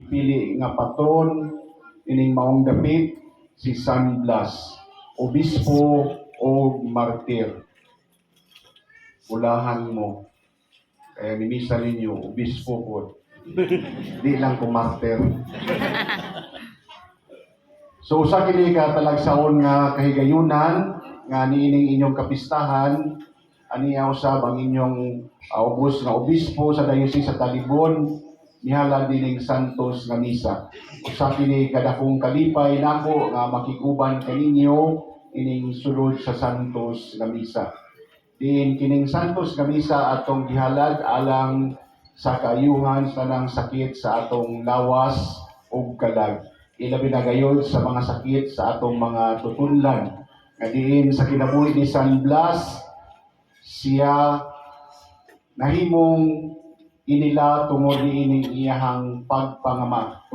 pili nga patron ining maong dapit si San Blas, obispo o martir. Ulahan mo. Kaya nimisa ninyo, obispo po. Di lang ko martir. So usa kini ka talagsaon nga kahigayunan nga niining inyong kapistahan aniya usab ang inyong ubos nga obispo sa Diocese sa Talibon nihala dining Santos nga misa. Usa kini kadakong kalipay nako nga makiguban kaninyo ining sulod sa Santos nga misa. Diin kining Santos nga misa atong gihalad alang sa kaayuhan sa nang sakit sa atong lawas ug kalag. Ilabi na gayon sa mga sakit sa atong mga tutunlan. Nga diin sa kinabuhi ni San Blas, siya nahimong inila tungod ni ining iyahang pagpangama.